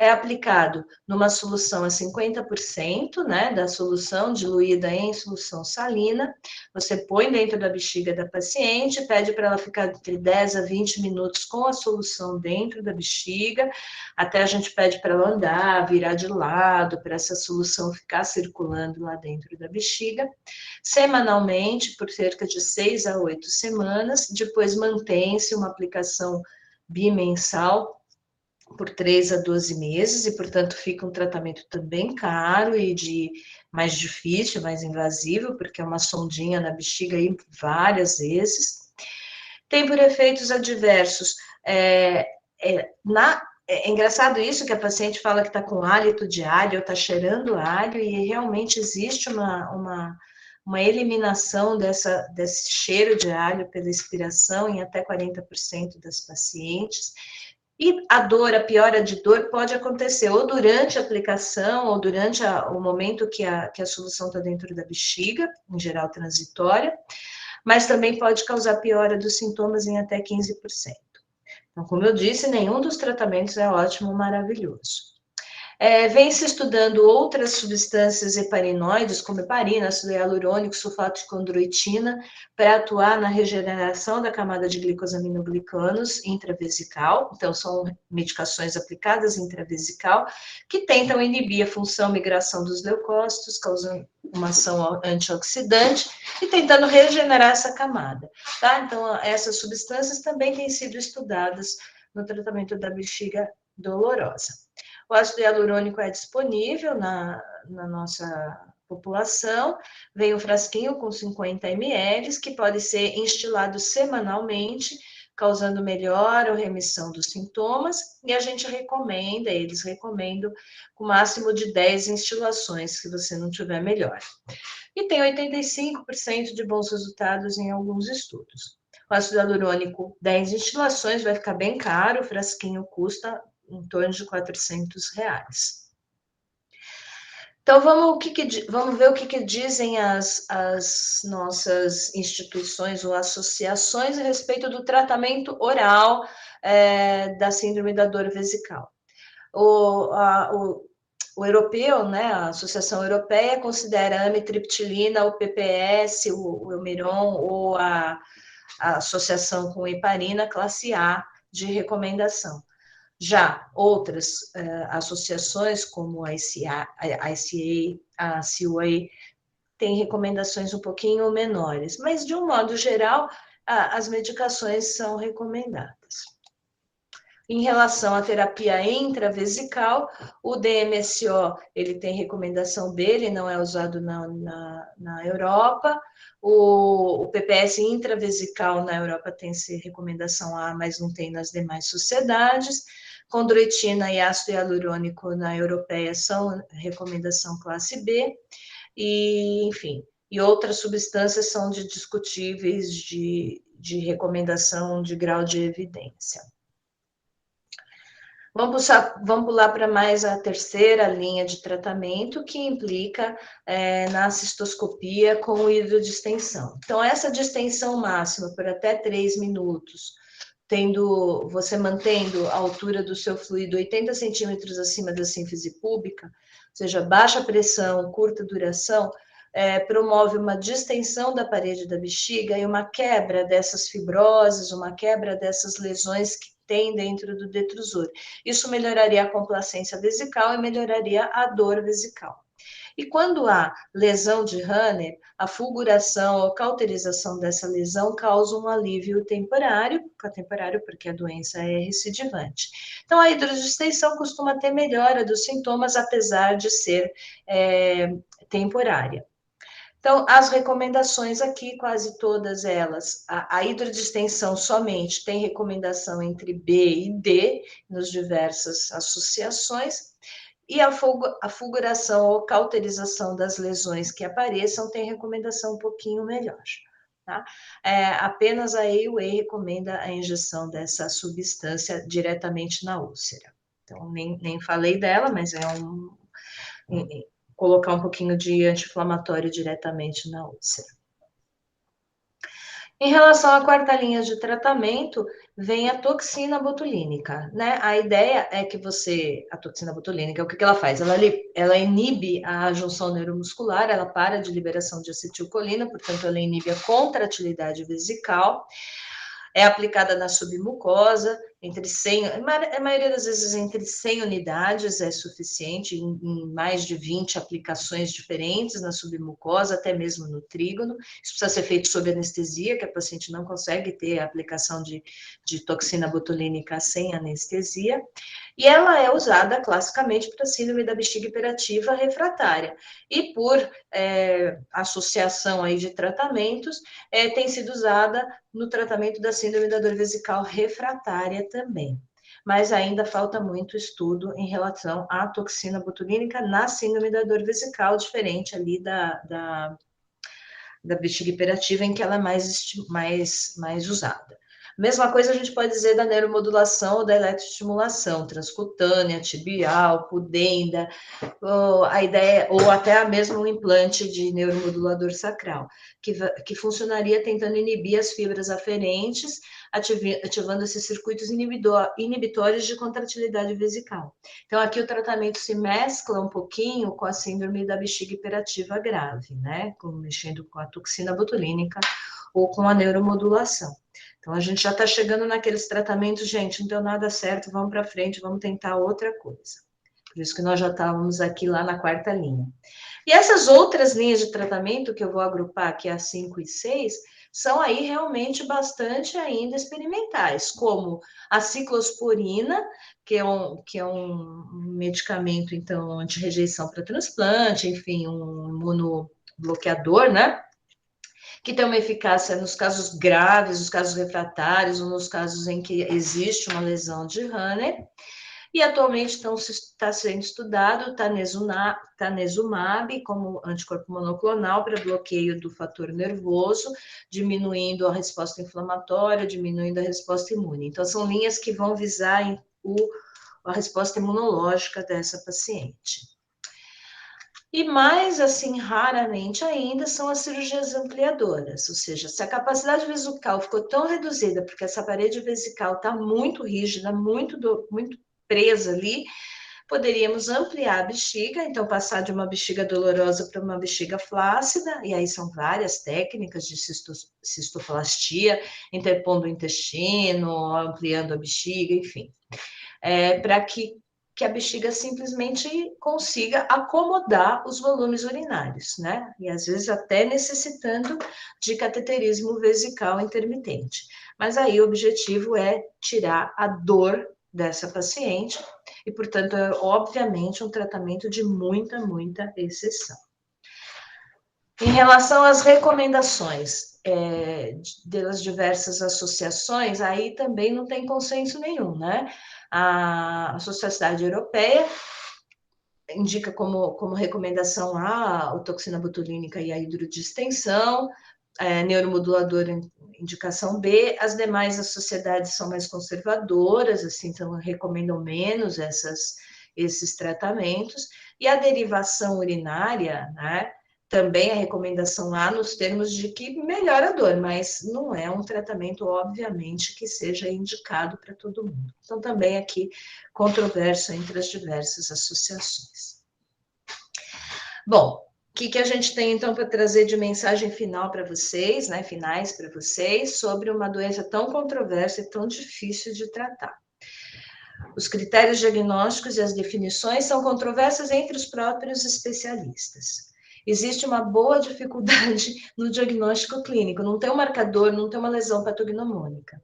É aplicado numa solução a 50%, né, da solução diluída em solução salina. Você põe dentro da bexiga da paciente, pede para ela ficar entre 10 a 20 minutos com a solução dentro da bexiga, até a gente pede para ela andar, virar de lado, para essa solução ficar circulando lá dentro da bexiga. Semanalmente, por cerca de 6 a 8 semanas, depois mantém-se uma aplicação bimensal, por 3 a 12 meses, e, portanto, fica um tratamento também caro e mais difícil, mais invasivo, porque é uma sondinha na bexiga aí várias vezes. Tem por efeitos adversos, é engraçado isso, que a paciente fala que está com hálito de alho, ou está cheirando alho, e realmente existe uma eliminação desse cheiro de alho pela expiração em até 40% das pacientes. E a dor, a piora de dor pode acontecer ou durante a aplicação, ou durante o momento que a solução está dentro da bexiga, em geral transitória, mas também pode causar piora dos sintomas em até 15%. Então, como eu disse, nenhum dos tratamentos é ótimo ou maravilhoso. Vem se estudando outras substâncias heparinoides, como heparina, ácido hialurônico, sulfato de condroitina, para atuar na regeneração da camada de glicosaminoglicanos intravesical. Então, são medicações aplicadas intravesical, que tentam inibir a função migração dos leucócitos, causando uma ação antioxidante e tentando regenerar essa camada. Tá? Então, essas substâncias também têm sido estudadas no tratamento da bexiga dolorosa. O ácido hialurônico é disponível na nossa população, vem um frasquinho com 50 ml, que pode ser instilado semanalmente, causando melhora ou remissão dos sintomas, e a gente recomenda, eles recomendam, com máximo de 10 instilações, se você não tiver melhor. E tem 85% de bons resultados em alguns estudos. O ácido hialurônico, 10 instilações, vai ficar bem caro, o frasquinho custa em torno de R$400. Então, vamos ver o que dizem as nossas instituições ou associações a respeito do tratamento oral da síndrome da dor vesical. O europeu, né, a Associação Europeia, considera a amitriptilina, o PPS, o Eumiron ou a associação com heparina classe A de recomendação. Já outras associações, como a ICA, a COA, têm recomendações um pouquinho menores, mas, de um modo geral, as medicações são recomendadas. Em relação à terapia intravesical, o DMSO, ele tem recomendação B, ele não é usado na Europa. O PPS intravesical na Europa tem recomendação A, mas não tem nas demais sociedades. Condroitina e ácido hialurônico na europeia são recomendação classe B. E, enfim, e outras substâncias são discutíveis de recomendação de grau de evidência. Vamos pular para mais a terceira linha de tratamento, que implica na cistoscopia com hidrodistensão. Então, essa distensão máxima por até 3 minutos, você mantendo a altura do seu fluido 80 centímetros acima da sínfise púbica, ou seja, baixa pressão, curta duração, promove uma distensão da parede da bexiga e uma quebra dessas fibroses, uma quebra dessas lesões que tem dentro do detrusor. Isso melhoraria a complacência vesical e melhoraria a dor vesical. E quando há lesão de Hanner, a fulguração ou cauterização dessa lesão causa um alívio temporário porque a doença é recidivante. Então, a hidrodistensão costuma ter melhora dos sintomas, apesar de ser temporária. Então, as recomendações aqui, quase todas elas, a hidrodistensão somente tem recomendação entre B e D, nas diversas associações, e a fulguração ou cauterização das lesões que apareçam tem recomendação um pouquinho melhor. Tá? Apenas a EUA recomenda a injeção dessa substância diretamente na úlcera. Então, nem falei dela, mas colocar um pouquinho de anti-inflamatório diretamente na úlcera. Em relação à quarta linha de tratamento, vem a toxina botulínica, né? A ideia é que a toxina botulínica, o que ela faz? Ela inibe a junção neuromuscular, ela para de liberação de acetilcolina, portanto, ela inibe a contratilidade vesical, é aplicada na submucosa, entre 100, a maioria das vezes entre 100 unidades é suficiente, em mais de 20 aplicações diferentes na submucosa, até mesmo no trígono. Isso precisa ser feito sob anestesia, que a paciente não consegue ter a aplicação de toxina botulínica sem anestesia. E ela é usada classicamente para síndrome da bexiga hiperativa refratária. E por associação aí de tratamentos, tem sido usada no tratamento da síndrome da dor vesical refratária também. Mas ainda falta muito estudo em relação à toxina botulínica na síndrome da dor vesical, diferente ali da bexiga hiperativa, em que ela é mais usada. Mesma coisa a gente pode dizer da neuromodulação ou da eletroestimulação, transcutânea, tibial, pudenda, ou a ideia, ou até mesmo um implante de neuromodulador sacral, que funcionaria tentando inibir as fibras aferentes, ativando esses circuitos inibitórios de contratilidade vesical. Então, aqui o tratamento se mescla um pouquinho com a síndrome da bexiga hiperativa grave, né? Mexendo com a toxina botulínica ou com a neuromodulação. Então, a gente já está chegando naqueles tratamentos, gente, não deu nada certo, vamos para frente, vamos tentar outra coisa. Por isso que nós já estávamos aqui lá na 4ª linha. E essas outras linhas de tratamento, que eu vou agrupar aqui, as 5 e 6, são aí realmente bastante ainda experimentais, como a ciclosporina, que é um medicamento, então, anti-rejeição para transplante, enfim, um imunobloqueador, né? Que tem uma eficácia nos casos graves, nos casos refratários, ou nos casos em que existe uma lesão de Hanner. E atualmente está sendo estudado o tanezumab como anticorpo monoclonal para bloqueio do fator nervoso, diminuindo a resposta inflamatória, diminuindo a resposta imune. Então, são linhas que vão visar a resposta imunológica dessa paciente. E mais, assim, raramente ainda, são as cirurgias ampliadoras, ou seja, se a capacidade vesical ficou tão reduzida, porque essa parede vesical está muito rígida, muito presa ali, poderíamos ampliar a bexiga, então passar de uma bexiga dolorosa para uma bexiga flácida, e aí são várias técnicas de cistoplastia, interpondo o intestino, ampliando a bexiga, enfim, para que a bexiga simplesmente consiga acomodar os volumes urinários, né? E às vezes até necessitando de cateterismo vesical intermitente. Mas aí o objetivo é tirar a dor dessa paciente e, portanto, é obviamente um tratamento de muita exceção. Em relação às recomendações das diversas associações, aí também não tem consenso nenhum, né? A Sociedade Europeia indica como recomendação a toxina botulínica e a hidrodistensão, neuromodulador indicação B, as demais as sociedades são mais conservadoras, assim, então recomendam menos esses tratamentos, e a derivação urinária, né, também a recomendação A nos termos de que melhora a dor, mas não é um tratamento, obviamente, que seja indicado para todo mundo. Então, também aqui, controverso entre as diversas associações. Bom, o que a gente tem, então, para trazer de mensagem final para vocês, né, finais para vocês, sobre uma doença tão controversa e tão difícil de tratar? Os critérios diagnósticos e as definições são controversas entre os próprios especialistas. Existe uma boa dificuldade no diagnóstico clínico, não tem um marcador, não tem uma lesão patognomônica.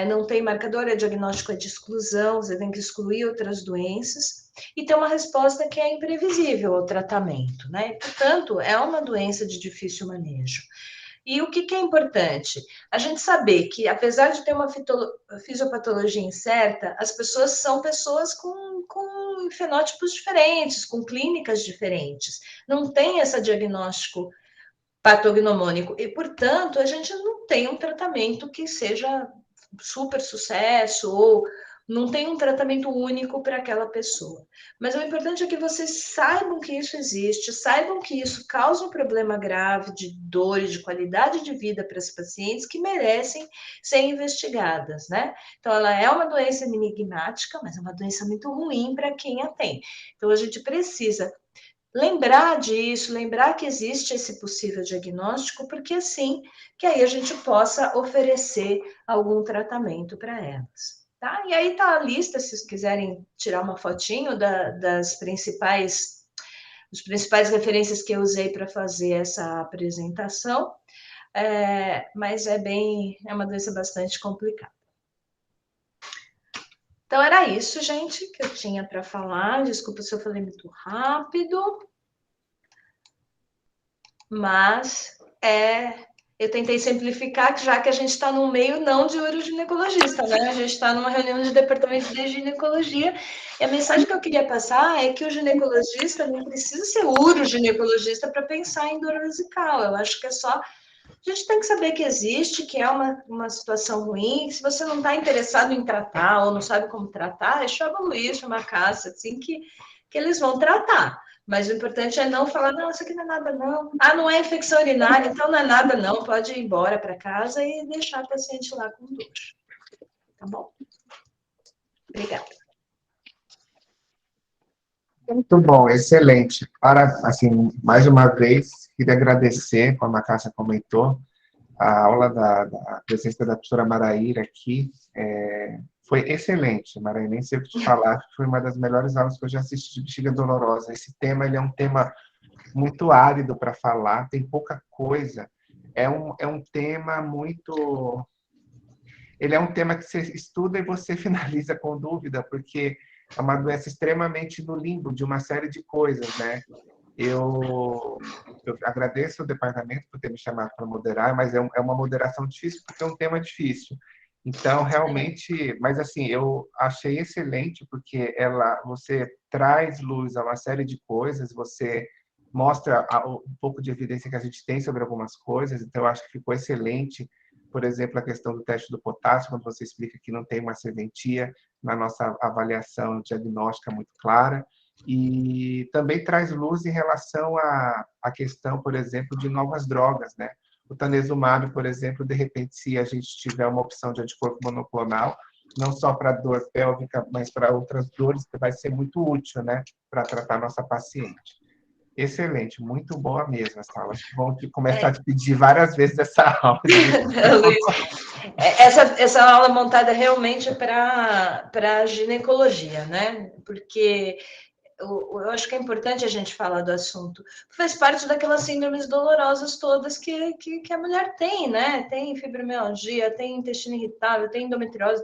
Não tem marcador, diagnóstico de exclusão, você tem que excluir outras doenças, e tem uma resposta que é imprevisível ao tratamento, né? Portanto, é uma doença de difícil manejo. E o que é importante? A gente saber que, apesar de ter uma fisiopatologia incerta, as pessoas são pessoas com fenótipos diferentes, com clínicas diferentes. Não tem esse diagnóstico patognomônico e, portanto, a gente não tem um tratamento que seja super sucesso ou não tem um tratamento único para aquela pessoa. Mas o importante é que vocês saibam que isso existe, saibam que isso causa um problema grave de dor e de qualidade de vida para as pacientes que merecem ser investigadas, né? Então, ela é uma doença enigmática, mas é uma doença muito ruim para quem a tem. Então, a gente precisa lembrar disso, lembrar que existe esse possível diagnóstico, porque assim, que aí a gente possa oferecer algum tratamento para elas, tá? E aí tá a lista, se vocês quiserem tirar uma fotinho das principais referências que eu usei para fazer essa apresentação, mas é uma doença bastante complicada. Então, era isso, gente, que eu tinha para falar. Desculpa se eu falei muito rápido. Mas eu tentei simplificar, já que a gente está no meio não de uroginecologista, né? A gente está numa reunião de departamento de ginecologia, e a mensagem que eu queria passar é que o ginecologista não precisa ser uroginecologista para pensar em dor vesical. Eu acho que é só A gente tem que saber que existe, que é uma situação ruim, que se você não está interessado em tratar ou não sabe como tratar, chama o Luiz, chama a Cássia, assim, que eles vão tratar. Mas o importante é não falar, não, isso aqui não é nada, não. Ah, não é infecção urinária, então não é nada, não. Pode ir embora para casa e deixar a paciente lá com dor. Tá bom? Obrigada. Muito bom, excelente. Assim, mais uma vez, queria agradecer, como a Cássia comentou, a aula da presença da professora Maraíra aqui foi excelente. Maraíra, nem sei o que te falar, foi uma das melhores aulas que eu já assisti de bexiga dolorosa. Esse tema, ele é um tema muito árido para falar, tem pouca coisa. É um tema muito... Ele é um tema que você estuda e você finaliza com dúvida, porque é uma doença extremamente no limbo de uma série de coisas, né? Eu agradeço o departamento por ter me chamado para moderar, mas é uma moderação difícil porque é um tema difícil. Então, realmente, mas assim, eu achei excelente porque você traz luz a uma série de coisas, você mostra um pouco de evidência que a gente tem sobre algumas coisas, então eu acho que ficou excelente. Por exemplo, a questão do teste do potássio, quando você explica que não tem uma serventia na nossa avaliação diagnóstica muito clara. E também traz luz em relação à questão, por exemplo, de novas drogas, né? O tanezumab, por exemplo, de repente, se a gente tiver uma opção de anticorpo monoclonal, não só para dor pélvica, mas para outras dores, que vai ser muito útil, né? Para tratar nossa paciente. Excelente, muito boa mesmo essa aula. Acho que vão começar a te pedir várias vezes essa aula. Luiz, essa aula montada realmente é para ginecologia, né? Porque eu acho que é importante a gente falar do assunto. Faz parte daquelas síndromes dolorosas todas que a mulher tem, né? Tem fibromialgia, tem intestino irritável, tem endometriose,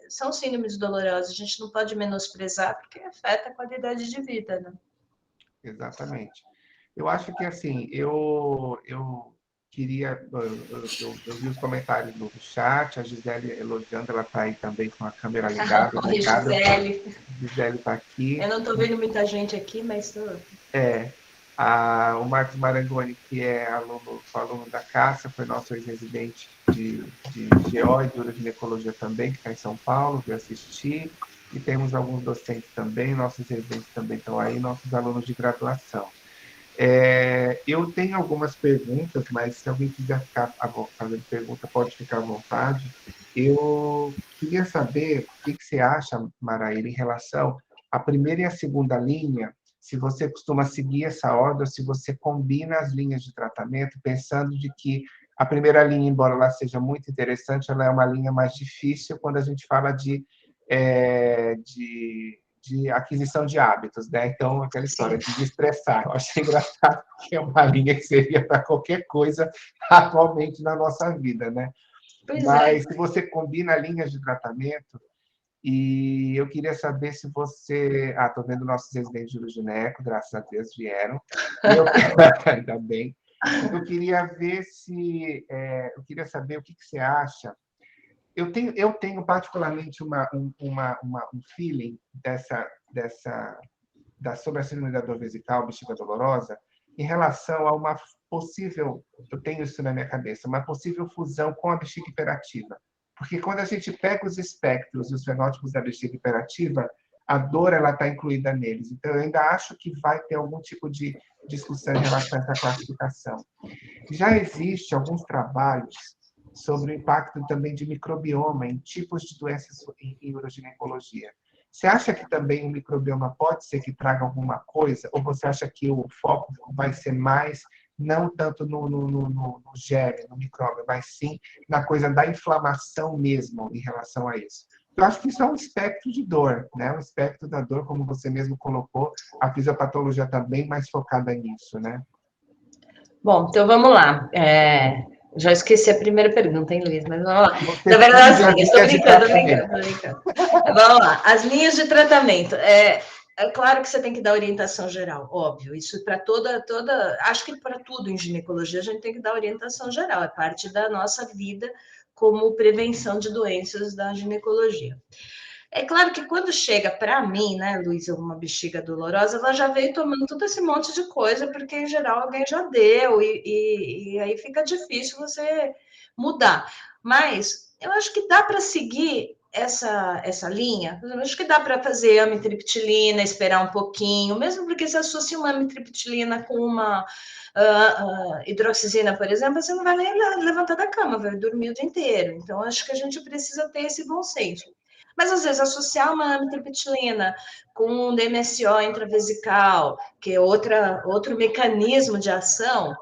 são síndromes dolorosas. A gente não pode menosprezar, porque afeta a qualidade de vida, né? Exatamente. Eu acho que, assim, eu queria... Eu vi os comentários no chat, a Gisele elogiando, ela está aí também com a câmera ligada. Oi, Gisele. Gisele está aqui. Eu não estou vendo muita gente aqui, mas estou... O Marcos Marangoni, que é aluno da Cássia, foi nosso ex-residente de GO e de uroginecologia também, que está em São Paulo, veio assistir. E temos alguns docentes também, nossos residentes também estão aí, nossos alunos de graduação. Eu tenho algumas perguntas, mas se alguém quiser ficar fazendo pergunta, pode ficar à vontade. Eu queria saber o que você acha, Maraíra, em relação à primeira e à segunda linha, se você costuma seguir essa ordem, ou se você combina as linhas de tratamento, pensando de que a primeira linha, embora ela seja muito interessante, ela é uma linha mais difícil quando a gente fala de aquisição de hábitos, né? Então, aquela história de desestressar. Eu achei engraçado que é uma linha que seria para qualquer coisa atualmente na nossa vida, né? Mas se você combina linhas de tratamento, e eu queria saber se você... estou vendo nossos residentes de urogineco, graças a Deus vieram. Ainda bem. Eu queria ver eu queria saber o que você acha. Eu tenho particularmente um feeling sobre a síndrome da dor vesical, bexiga dolorosa, em relação a uma possível, eu tenho isso na minha cabeça, uma possível fusão com a bexiga hiperativa. Porque quando a gente pega os espectros e os fenótipos da bexiga hiperativa, a dor está incluída neles. Então, eu ainda acho que vai ter algum tipo de discussão em relação a essa classificação. Já existem alguns trabalhos sobre o impacto também de microbioma em tipos de doenças em uroginecologia. Você acha que também o microbioma pode ser que traga alguma coisa? Ou você acha que o foco vai ser mais, não tanto no germe, no micróbio, mas sim na coisa da inflamação mesmo em relação a isso? Eu acho que isso é um espectro de dor, né? Um espectro da dor, como você mesmo colocou, a fisiopatologia está bem mais focada nisso, né? Bom, então vamos lá. Já esqueci a primeira pergunta, hein, Luiz? Mas vamos lá. Na verdade, as linhas. Estou brincando. Vamos lá. As linhas de tratamento. É claro que você tem que dar orientação geral, óbvio. Isso para toda. Acho que para tudo em ginecologia a gente tem que dar orientação geral. É parte da nossa vida como prevenção de doenças da ginecologia. É claro que quando chega para mim, né, Luísa, uma bexiga dolorosa, ela já veio tomando todo esse monte de coisa, porque em geral alguém já deu, e aí fica difícil você mudar. Mas eu acho que dá para seguir essa linha. Eu acho que dá para fazer amitriptilina, esperar um pouquinho, mesmo porque se associa uma amitriptilina com uma hidroxizina, por exemplo, você não vai nem levantar da cama, vai dormir o dia inteiro. Então, acho que a gente precisa ter esse bom senso. Mas, às vezes, associar uma amitriptilina com um DMSO intravesical, que é outro mecanismo de ação,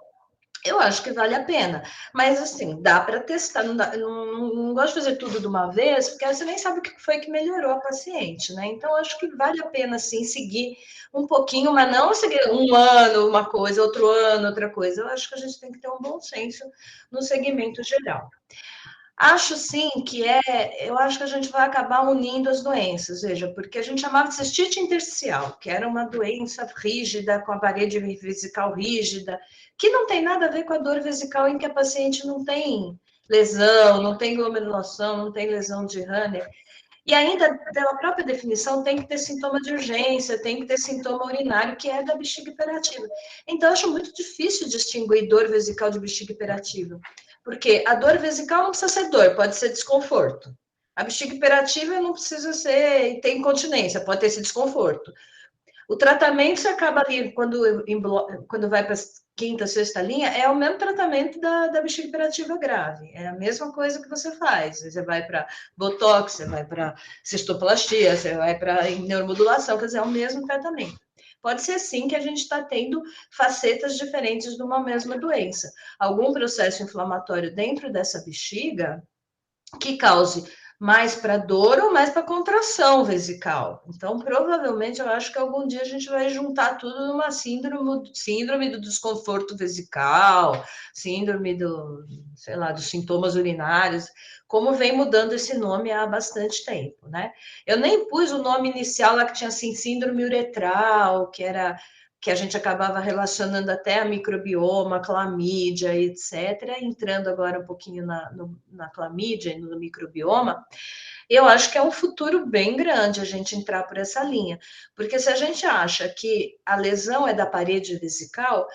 eu acho que vale a pena. Mas, assim, dá para testar. Não gosto de fazer tudo de uma vez, porque você nem sabe o que foi que melhorou a paciente, né? Então, acho que vale a pena, sim, seguir um pouquinho, mas não seguir um ano uma coisa, outro ano outra coisa. Eu acho que a gente tem que ter um bom senso no segmento geral. Acho sim eu acho que a gente vai acabar unindo as doenças, veja, porque a gente chamava de cistite intersticial, que era uma doença rígida, com a parede vesical rígida, que não tem nada a ver com a dor vesical em que a paciente não tem lesão, não tem glomerulação, não tem lesão de Hanner. E ainda, pela própria definição, tem que ter sintoma de urgência, tem que ter sintoma urinário, que é da bexiga hiperativa. Então, eu acho muito difícil distinguir dor vesical de bexiga hiperativa. Porque a dor vesical não precisa ser dor, pode ser desconforto. A bexiga hiperativa não precisa ser, tem incontinência, pode ter esse desconforto. O tratamento você acaba ali, quando vai para a quinta, sexta linha, é o mesmo tratamento da bexiga hiperativa grave. É a mesma coisa que você faz. Você vai para botox, você vai para cistoplastia, você vai para neuromodulação, quer dizer, é o mesmo tratamento. Pode ser sim que a gente está tendo facetas diferentes de uma mesma doença. Algum processo inflamatório dentro dessa bexiga que cause mais para dor ou mais para contração vesical. Então, provavelmente, eu acho que algum dia a gente vai juntar tudo numa síndrome do desconforto vesical, síndrome sei lá, dos sintomas urinários, como vem mudando esse nome há bastante tempo, né? Eu nem pus o nome inicial lá que tinha assim, síndrome uretral, que a gente acabava relacionando até a microbioma, clamídia, etc., entrando agora um pouquinho na clamídia e no microbioma, eu acho que é um futuro bem grande a gente entrar por essa linha, porque se a gente acha que a lesão é da parede vesical,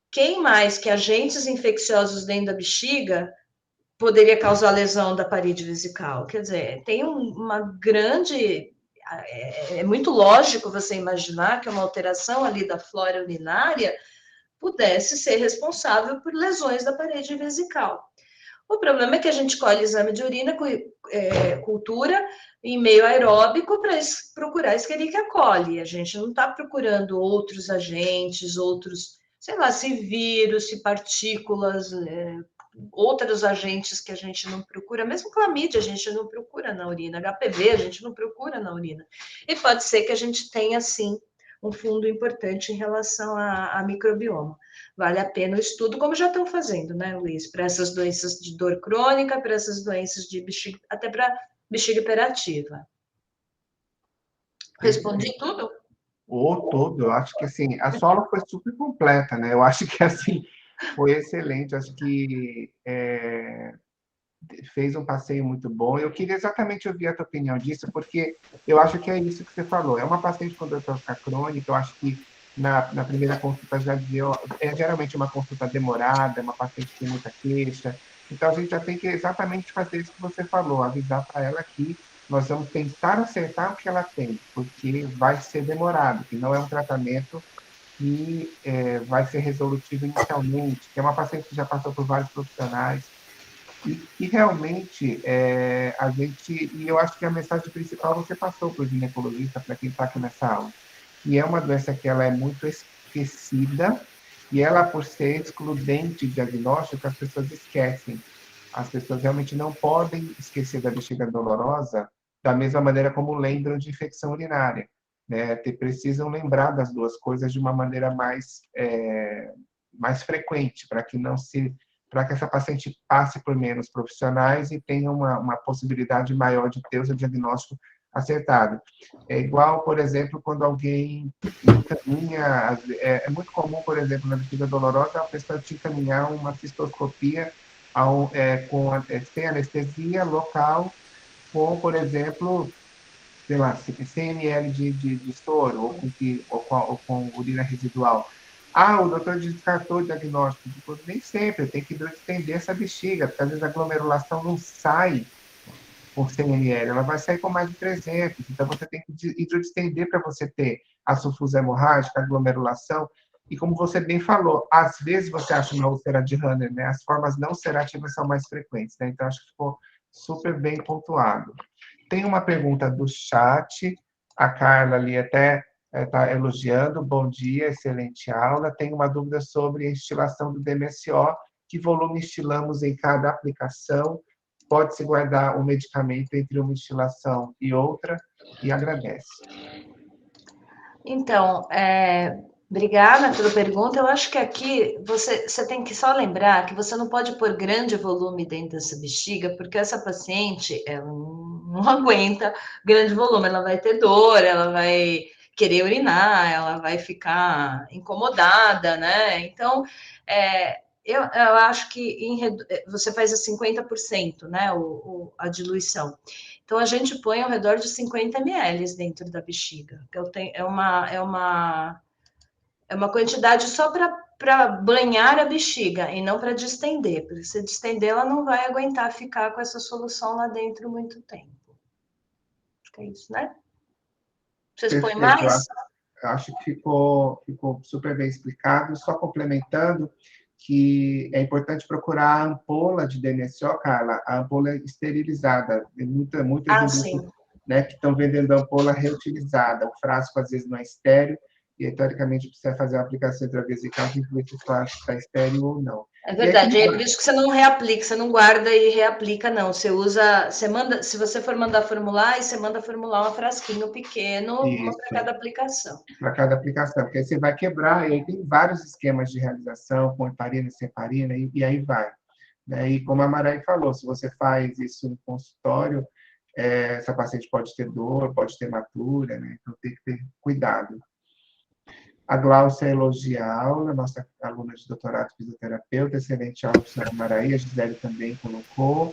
quem mais que agentes infecciosos dentro da bexiga poderia causar lesão da parede vesical? Quer dizer, tem uma grande... É muito lógico você imaginar que uma alteração ali da flora urinária pudesse ser responsável por lesões da parede vesical. O problema é que a gente colhe exame de urina, cultura, em meio aeróbico para procurar Escherichia coli. A gente não está procurando outros agentes, sei lá, se vírus, se partículas, outros agentes que a gente não procura, mesmo clamídia a gente não procura na urina, HPV a gente não procura na urina. E pode ser que a gente tenha, sim, um fundo importante em relação a microbioma. Vale a pena o estudo, como já estão fazendo, né, Luiz? Para essas doenças de dor crônica, para essas doenças de bexiga, até para bexiga hiperativa. Respondi tudo? Todo, eu acho que assim, a sua aula foi super completa, né? Eu acho que assim, foi excelente, acho que fez um passeio muito bom. Eu queria exatamente ouvir a tua opinião disso, porque eu acho que é isso que você falou. É uma paciente com dor crônica, eu acho que na primeira consulta já deu, é geralmente uma consulta demorada, uma paciente que tem muita queixa. Então, a gente já tem que exatamente fazer isso que você falou, avisar para ela que nós vamos tentar acertar o que ela tem, porque vai ser demorado, que não é um tratamento que vai ser resolutivo inicialmente, que é uma paciente que já passou por vários profissionais, e realmente, e eu acho que a mensagem principal você passou para o ginecologista, para quem está aqui nessa aula, que é uma doença que ela é muito esquecida, e ela, por ser excludente de diagnóstico, as pessoas esquecem. As pessoas realmente não podem esquecer da bexiga dolorosa da mesma maneira como lembram de infecção urinária, né? Precisam lembrar das duas coisas de uma maneira mais frequente, para que essa paciente passe por menos profissionais e tenha uma possibilidade maior de ter o seu diagnóstico acertado. É igual, por exemplo, quando alguém encaminha, é muito comum, por exemplo, na bexiga dolorosa, a pessoa te encaminhar uma cistoscopia sem anestesia local, com, por exemplo, sei lá, 100 ml de soro, ou com urina residual. Ah, o doutor descartou o diagnóstico. Nem sempre, tem que hidrostender essa bexiga, porque às vezes a glomerulação não sai com 100 ml, ela vai sair com mais de 300. Então, você tem que hidrostender para você ter a sulfusa hemorrágica, a glomerulação. E como você bem falou, às vezes você acha uma úlcera de Hanner, né? As formas não ulcerativas são mais frequentes, né? Então, acho que ficou super bem pontuado. Tem uma pergunta do chat, a Carla ali até está elogiando, bom dia, excelente aula. Tem uma dúvida sobre a instilação do DMSO, que volume instilamos em cada aplicação? Pode-se guardar o medicamento entre uma instilação e outra? E agradece. Então, obrigada pela pergunta. Eu acho que aqui você tem que só lembrar que você não pode pôr grande volume dentro dessa bexiga, porque essa paciente ela não aguenta grande volume, ela vai ter dor, ela vai querer urinar, ela vai ficar incomodada, né? Então, eu acho que você faz a 50%, né? A diluição. Então, a gente põe ao redor de 50 ml dentro da bexiga. É uma quantidade só para banhar a bexiga e não para distender, porque se distender, ela não vai aguentar ficar com essa solução lá dentro muito tempo. Acho que é isso, né? Vocês põem mais? Acho que ficou super bem explicado. Só complementando que é importante procurar a ampola de DMSO, Carla, a ampola esterilizada. Tem muitas indústrias, né, que estão vendendo a ampola reutilizada. O frasco, às vezes, não é estéril, e, teoricamente, precisa fazer a aplicação intravesical, tem que ver se o frasco está estéril ou não. É verdade, é por isso que você não reaplica, você não guarda e reaplica, não. Você manda, se você for mandar formular, você manda formular um frasquinho pequeno, uma para cada aplicação. Para cada aplicação, porque aí você vai quebrar, e aí tem vários esquemas de realização, com heparina e sem heparina, e aí vai. Né? E como a Marai falou, se você faz isso no consultório, essa paciente pode ter dor, pode ter hematúria, né? Então tem que ter cuidado. A Glaucia elogia a aula, nossa aluna de doutorado fisioterapeuta, excelente aula, professora Maraí, a Gisele também colocou.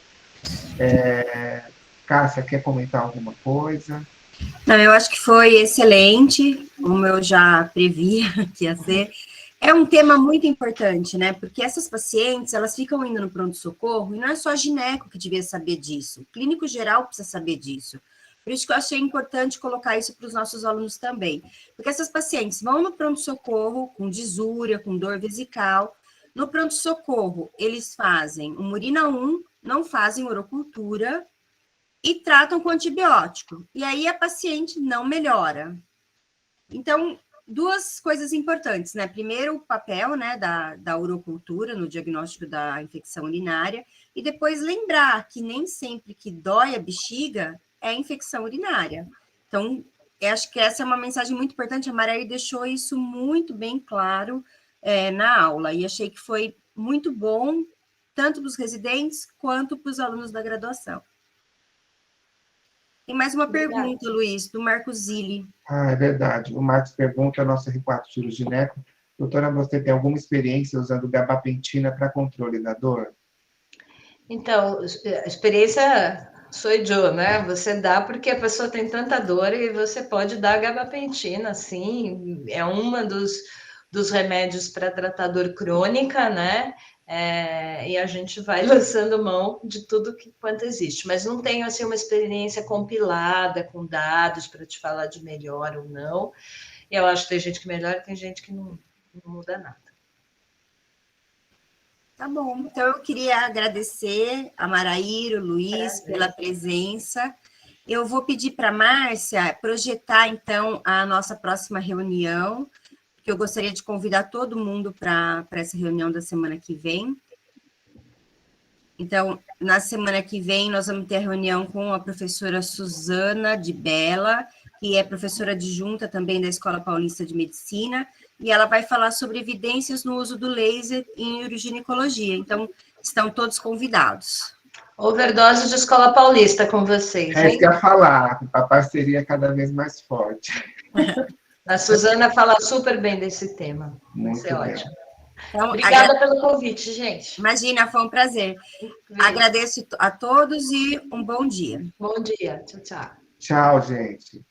Cássia, quer comentar alguma coisa? Não, eu acho que foi excelente, como eu já previa que ia ser. É um tema muito importante, né? Porque essas pacientes, elas ficam indo no pronto-socorro, e não é só gineco que devia saber disso, o clínico geral precisa saber disso. Por isso que eu achei importante colocar isso para os nossos alunos também. Porque essas pacientes vão no pronto-socorro com disúria, com dor vesical. No pronto-socorro, eles fazem uma urina 1, não fazem urocultura e tratam com antibiótico. E aí a paciente não melhora. Então, duas coisas importantes, né? Primeiro, o papel, né, da urocultura no diagnóstico da infecção urinária, e depois lembrar que nem sempre que dói a bexiga é infecção urinária. Então, eu acho que essa é uma mensagem muito importante, a Maria deixou isso muito bem claro na aula, e achei que foi muito bom, tanto para os residentes quanto para os alunos da graduação. Tem mais uma pergunta, Luiz, do Marcos Zilli. É verdade. O Marcos pergunta, nosso R4 tiro gineco, doutora, você tem alguma experiência usando gabapentina para controle da dor? Então, a experiência sou eu, né? Você dá porque a pessoa tem tanta dor e você pode dar gabapentina, sim. É uma dos remédios para tratar dor crônica, né? E a gente vai lançando mão de tudo quanto existe. Mas não tenho, assim, uma experiência compilada com dados para te falar de melhor ou não. Eu acho que tem gente que melhora, tem gente que não muda nada. Tá bom, então eu queria agradecer a Maraíra, o Luiz, pela presença. Eu vou pedir para a Márcia projetar, então, a nossa próxima reunião, porque eu gostaria de convidar todo mundo para essa reunião da semana que vem. Então, na semana que vem, nós vamos ter a reunião com a professora Suzana de Bella, que é professora adjunta também da Escola Paulista de Medicina, e ela vai falar sobre evidências no uso do laser em uroginecologia. Então, estão todos convidados. Overdose de Escola Paulista com vocês, hein? É isso que eu ia falar, a parceria cada vez mais forte. A Suzana fala super bem desse tema. Muito bem. Ótimo. Então, obrigada pelo convite, gente. Imagina, foi um prazer. Agradeço a todos e um bom dia. Bom dia. Tchau, tchau. Tchau, gente.